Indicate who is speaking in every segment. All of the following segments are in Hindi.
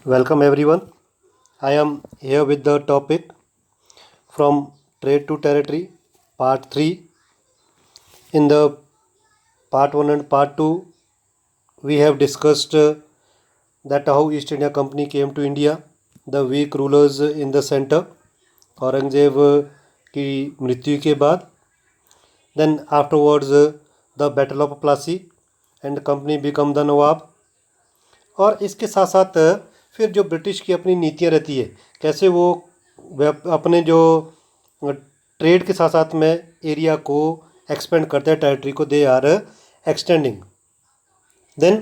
Speaker 1: Welcome everyone. I am here with the topic from Trade to Territory, Part 3. In the Part 1 and Part 2, we have discussed that how East India Company came to India, the weak rulers in the center, Aurangzeb की मृत्यु के बाद, then afterwards the Battle of Plassey and company become the Nawab. और इसके साथ साथ फिर जो ब्रिटिश की अपनी नीतियाँ रहती है, कैसे वो अपने जो ट्रेड के साथ साथ में एरिया को एक्सपेंड करते हैं, टेरिटरी को they are extending. Then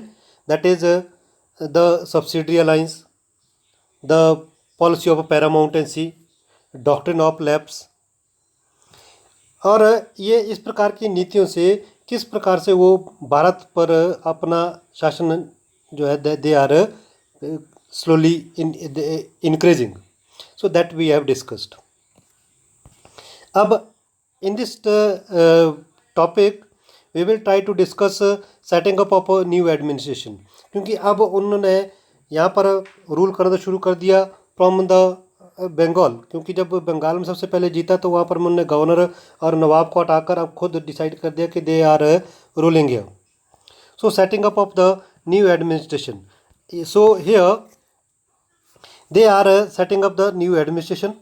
Speaker 1: that is the subsidiary alliance, the policy of paramountcy, doctrine of lapse. और ये इस प्रकार की नीतियों से किस प्रकार से वो भारत पर अपना शासन जो है they are slowly increasing. So that we have discussed. अब in this topic we will try to discuss setting up of a new administration. क्योंकि अब उन्होंने यहाँ पर रूल करना शुरू कर दिया फ्रॉम द बंगाल, क्योंकि जब बंगाल में सबसे पहले जीता तो वहाँ पर उन्होंने गवर्नर और नवाब को हटाकर अब खुद डिसाइड कर दिया कि they are ruling here. So setting up of the new administration. So here they are setting up the new administration,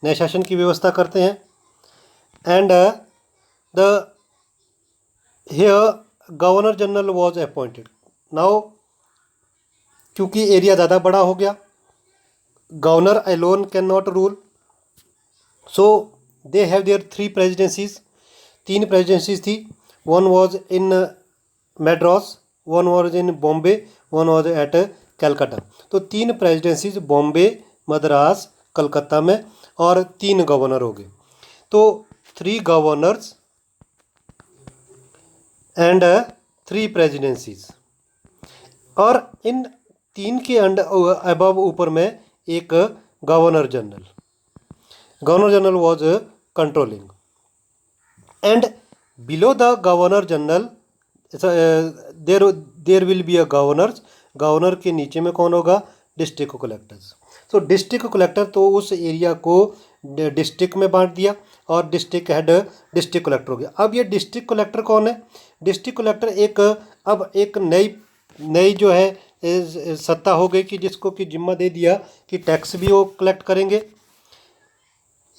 Speaker 1: नए शासन की व्यवस्था करते हैं. And the here governor general was appointed. Now क्योंकि एरिया ज़्यादा बड़ा हो गया, governor alone can not rule, so they have there 3 presidencies. 3 presidencies थी. One was in Madras, one was in Bombay, one was at Calcutta. तो 3 प्रेजिडेंसीज बॉम्बे, मद्रास, कलकत्ता में, और 3 गवर्नर हो गए. तो 3 गवर्नर्स एंड 3 प्रेजिडेंसीज. और इन 3 के अबव ऊपर में एक governor general. Governor general was controlling. And below the governor general there will be a governors. Governor के नीचे में कौन होगा? District collectors. So district collector तो उस एरिया को डिस्ट्रिक्ट में बांट दिया और डिस्ट्रिक्ट हेड डिस्ट्रिक्ट कलेक्टर हो गया. अब ये डिस्ट्रिक्ट कलेक्टर कौन है? डिस्ट्रिक्ट कलेक्टर एक नई जो है सत्ता हो गई कि जिसको कि जिम्मा दे दिया कि टैक्स भी वो कलेक्ट करेंगे.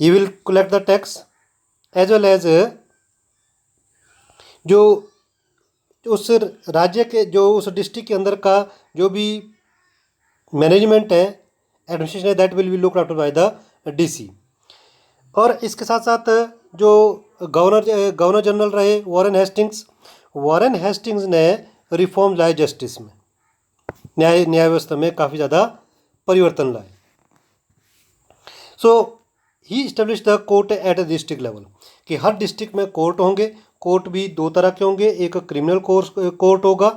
Speaker 1: He will collect the tax as well as जो उस राज्य के जो उस डिस्ट्रिक्ट के अंदर का जो भी मैनेजमेंट है, एडमिनिस्ट्रेशन है, that will be looked after by the DC. और इसके साथ साथ जो गवर्नर जनरल रहे वॉरेन हेस्टिंग्स ने रिफॉर्म लाए जस्टिस में, न्याय व्यवस्था में काफ़ी ज़्यादा परिवर्तन लाए. So he establish the court at the district level, कि हर डिस्ट्रिक्ट में कोर्ट होंगे. कोर्ट भी 2 तरह के होंगे, एक क्रिमिनल कोर्ट होगा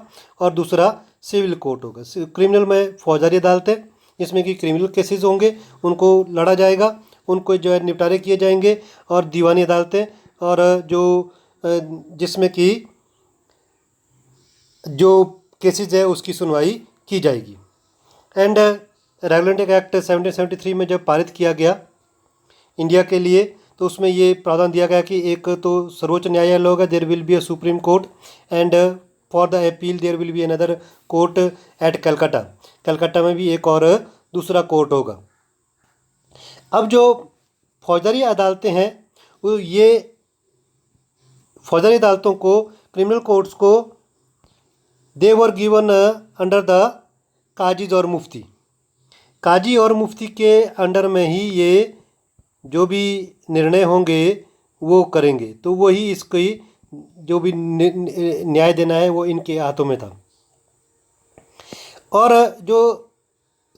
Speaker 1: और दूसरा सिविल कोर्ट होगा. क्रिमिनल में फौजदारी अदालतें, जिसमें कि क्रिमिनल केसेस होंगे, उनको लड़ा जाएगा, उनको जो है निपटारे किए जाएंगे. और दीवानी अदालतें, और जो जिसमें कि जो केसेस है उसकी सुनवाई की जाएगी. एंड रेगुलेटिंग एक्ट 1773 में जब पारित किया गया इंडिया के लिए, तो उसमें ये प्रावधान दिया गया कि एक तो सर्वोच्च न्यायालय होगा, there will be a supreme court, and for the appeal there will be another court at Calcutta. Calcutta में भी एक और दूसरा कोर्ट होगा. अब जो फौजदारी अदालतें हैं, वो ये फौजदारी अदालतों को, क्रिमिनल कोर्ट्स को, दे वर गिवन अंडर द काजीज और मुफ्ती. काजी और मुफ्ती के अंडर में ही ये जो भी निर्णय होंगे वो करेंगे. तो वही इसकी जो भी न्याय देना है वो इनके हाथों में था. और जो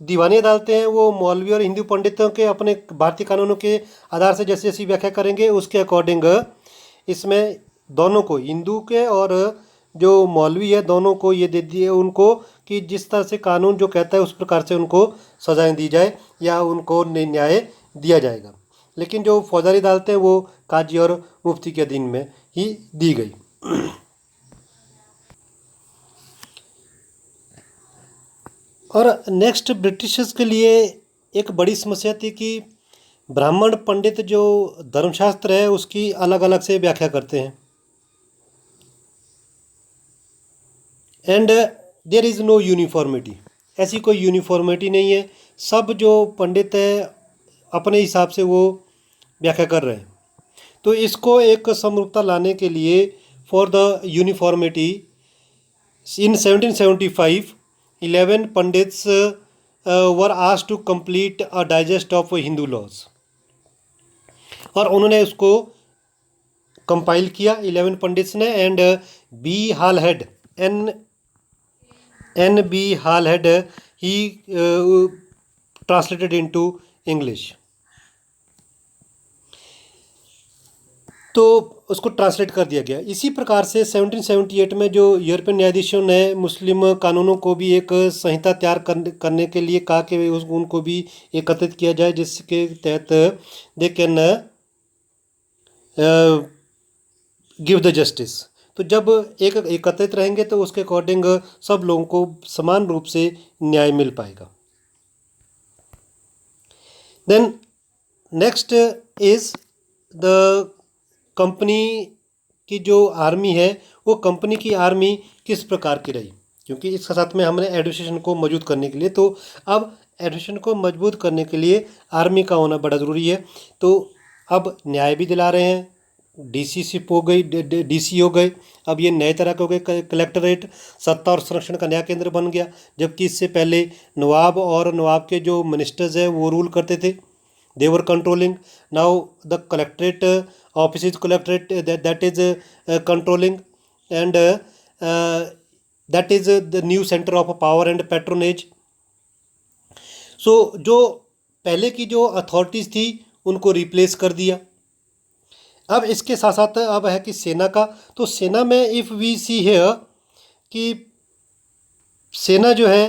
Speaker 1: दीवानी अदालतें हैं वो मौलवी और हिंदू पंडितों के अपने भारतीय कानूनों के आधार से जैसी जैसी व्याख्या करेंगे उसके अकॉर्डिंग इसमें दोनों को, हिंदू के और जो मौलवी है, दोनों को ये दे दिए उनको कि जिस तरह से कानून जो कहता है उस प्रकार से उनको सजाएं दी जाए या उनको न्याय दिया जाएगा. लेकिन जो फौजदारी अदालतें हैं वो काजी और मुफ्ती के अधीन में ही दी गई. और नेक्स्ट ब्रिटिशर्स के लिए एक बड़ी समस्या थी कि ब्राह्मण पंडित जो धर्मशास्त्र है उसकी अलग अलग से व्याख्या करते हैं, and there is no uniformity, ऐसी कोई यूनिफॉर्मिटी नहीं है। सब जो पंडित है अपने हिसाब से वो व्याख्या कर रहे हैं। तो इसको एक समरूपता लाने के लिए, for the uniformity, in 1775 11 pandits were asked to complete a digest of Hindu laws, और उन्होंने उसको कंपाइल किया 11 पंडित्स ने। And B Halhed, N B Halhed, he translated into English. तो उसको ट्रांसलेट कर दिया गया। इसी प्रकार से 1778 में जो यूरोपियन न्यायाधीशों ने मुस्लिम कानूनों को भी एक संहिता तैयार करने के लिए कहा कि उनको भी एकत्रित किया जाए, जिसके तहत they can give the justice. तो जब एक एकत्रित रहेंगे तो उसके अकॉर्डिंग सब लोगों को समान रूप से न्याय मिल पाएगा। Then next is the company की जो आर्मी है, वो कंपनी की आर्मी किस प्रकार की रही, क्योंकि इसके साथ में हमने एडमिनिस्ट्रेशन को मजबूत करने के लिए, तो अब एडमिनिस्ट्रेशन को मजबूत करने के लिए आर्मी का होना बड़ा ज़रूरी है। तो अब न्याय भी दिला रहे हैं, डीसीशिप हो गई, डीसी हो गए, अब ये नए तरह के हो गए कलेक्टरेट, सत्ता और संरक्षण का नया केंद्र बन गया। जबकि इससे पहले नवाब और नवाब के जो मिनिस्टर्स हैं वो रूल करते थे, they were controlling. Now the collectorate office is collectorate, that is controlling, and that is the new center of power and patronage. So जो पहले की जो अथॉरिटीज़ थी उनको रिप्लेस कर दिया। अब इसके साथ साथ अब है कि सेना का, तो सेना में इफ़ वी सी हेयर कि सेना जो है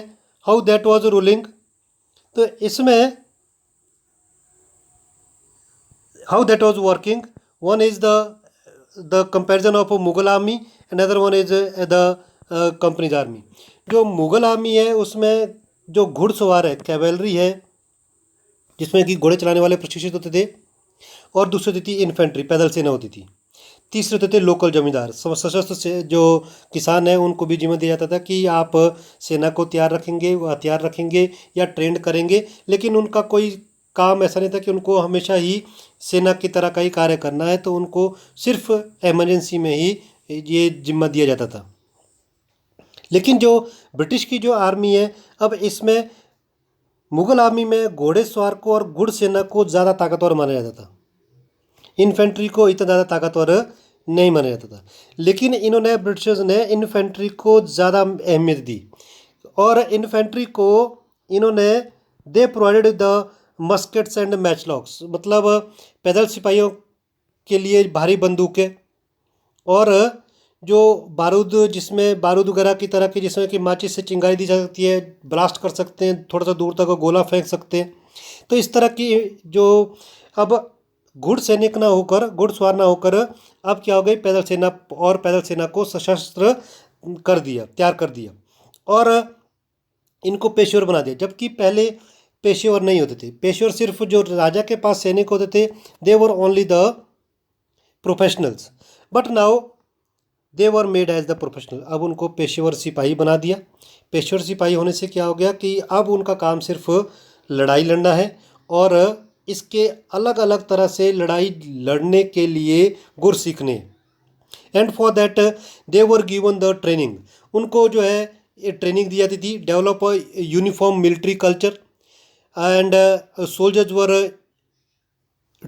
Speaker 1: हाउ दैट वाज रूलिंग, तो इसमें how that was working, one is the comparison of a Mughal army, another one is the company's army. जो मुग़ल आर्मी है उसमें जो घुड़सवार है, कैवेलरी है, जिसमें कि घोड़े चलाने वाले प्रशिक्षित होते थे, और दूसरी होती थी इन्फेंट्री, पैदल सेना होती थी। तीसरे होते थे लोकल जमींदार, सशस्त्र से जो किसान हैं उनको भी जिम्मा दिया जाता था कि आप सेना को तैयार रखेंगे, वो हथियार रखेंगे या ट्रेंड करेंगे, लेकिन उनका कोई काम ऐसा नहीं था कि उनको हमेशा ही सेना की तरह का ही कार्य करना है, तो उनको सिर्फ इमरजेंसी में ही ये जिम्मा दिया जाता था। लेकिन जो ब्रिटिश की जो आर्मी है, अब इसमें मुग़ल आर्मी में घोड़ेसवार को और घुड़ सेना को ज़्यादा ताकतवर माना जाता था, इन्फेंट्री को इतना ज़्यादा ताकतवर नहीं माना जाता था। लेकिन इन्होंने, ब्रिटिशर्स ने इन्फेंट्री को ज़्यादा अहमियत दी, और इन्फेंट्री को इन्होंने दे प्रोवाइडेड द मस्केट्स एंड मैचलॉक्स, मतलब पैदल सिपाहियों के लिए भारी बंदूकें, और जो बारूद, जिसमें बारूद वगैरह की तरह की, जिसमें कि माचिस से चिंगारी दी जा सकती है, ब्लास्ट कर सकते हैं, थोड़ा सा दूर तक गोला फेंक सकते हैं। तो इस तरह की जो, अब घुड़ सैनिक ना होकर, घुड़सवार ना होकर, अब क्या हो गई, पैदल सेना, और पैदल सेना को सशस्त्र कर दिया, तैयार कर दिया, और इनको पेशेवर बना दिया। जबकि पहले पेशेवर नहीं होते थे, पेशेवर सिर्फ जो राजा के पास सैनिक होते थे, they were only the professionals, but now they were made as the professional. अब उनको पेशेवर सिपाही बना दिया। पेशेवर सिपाही होने से क्या हो गया कि अब उनका काम सिर्फ लड़ाई लड़ना है, और इसके अलग अलग तरह से लड़ाई लड़ने के लिए गुर सीखने, and for that they were given the training. उनको जो है ये ट्रेनिंग दी जाती थी, develop uniform military culture, and soldiers were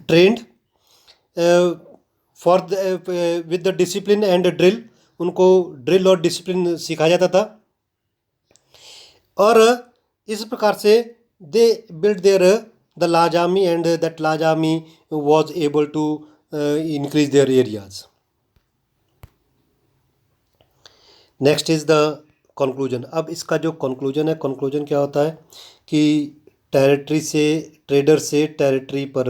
Speaker 1: trained for with the discipline and drill. उनको ड्रिल और डिसिप्लिन सिखाया जाता था, और इस प्रकार से they build there the large army, and that large army was able to increase their areas. Next is the conclusion. अब इसका जो कंक्लूजन है, कंक्लूजन क्या होता है कि टेरिटरी से, ट्रेडर से टेरिटरी पर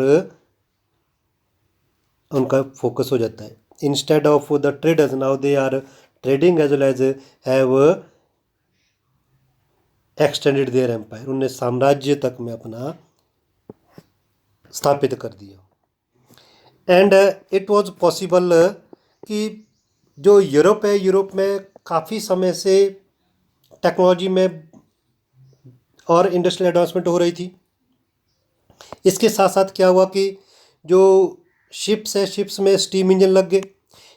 Speaker 1: उनका फोकस हो जाता है। Instead of the traders, now they are trading as well as have extended their empire, उन्हें साम्राज्य तक में अपना स्थापित कर दिया। एंड इट वाज पॉसिबल कि जो यूरोप है, यूरोप में काफ़ी समय से टेक्नोलॉजी में और इंडस्ट्रियल एडवांसमेंट हो रही थी। इसके साथ साथ क्या हुआ कि जो शिप्स है, शिप्स में स्टीम इंजन लग गए।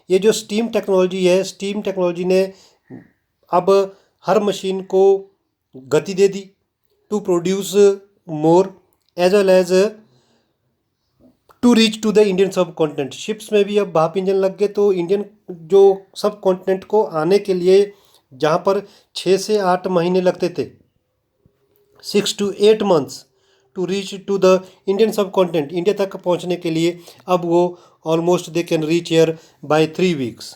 Speaker 1: ये जो स्टीम टेक्नोलॉजी है, स्टीम टेक्नोलॉजी ने अब हर मशीन को गति दे दी to produce more as well as to reach to the Indian subcontinent. Ships में भी अब भाप इंजन लग गए, तो इंडियन जो सब कॉन्टिनेंट को आने के लिए जहाँ पर 6 से 8 महीने लगते थे, 6 to 8 months to reach to the Indian subcontinent, India तक पहुँचने के लिए अब वो almost they can reach air by 3 weeks।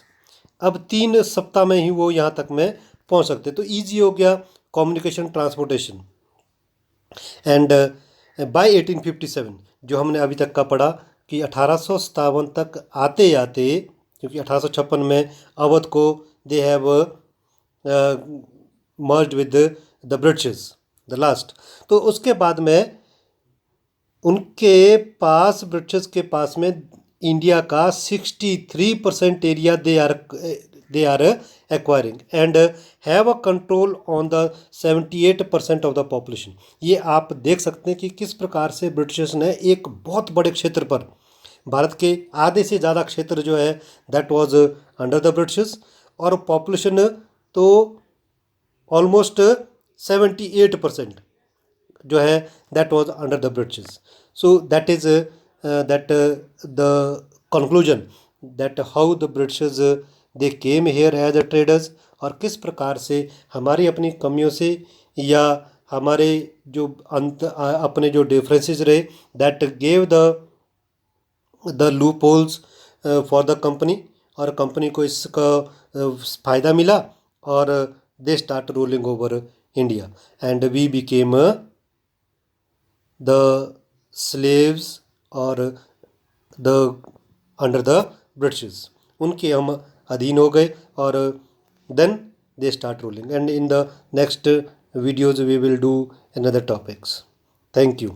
Speaker 1: अब 3 सप्ताह में ही वो यहाँ तक में पहुँच सकते, तो ईजी हो गया कम्युनिकेशन, ट्रांसपोर्टेशन। एंड बाय 1857 जो हमने अभी तक का पढ़ा कि 1857 तक आते आते, क्योंकि 1856 में अवध को they have merge with the British the last, तो उसके बाद में उनके पास, ब्रिटिश के पास में इंडिया का 63% area they are acquiring and have a control on the 78% of the population. ये आप देख सकते हैं कि किस प्रकार से ब्रिटिशर्स ने एक बहुत बड़े क्षेत्र पर, भारत के आधे से ज़्यादा क्षेत्र जो है that was under the Britishers, और पॉपुलेशन तो ऑलमोस्ट 78% जो है that was under the British. So that is that the conclusion that how the Britishers they came here as a traders, और किस प्रकार से हमारी अपनी कमियों से या हमारे जो अपने जो डिफरेंसेस रहे that gave the loopholes for the company, और कंपनी को इसका फ़ायदा मिला और they start ruling over India and we became the slaves और the under the British, उनके हम अधीन हो गए और then they start ruling, and in the next videos we will do another topics. Thank you.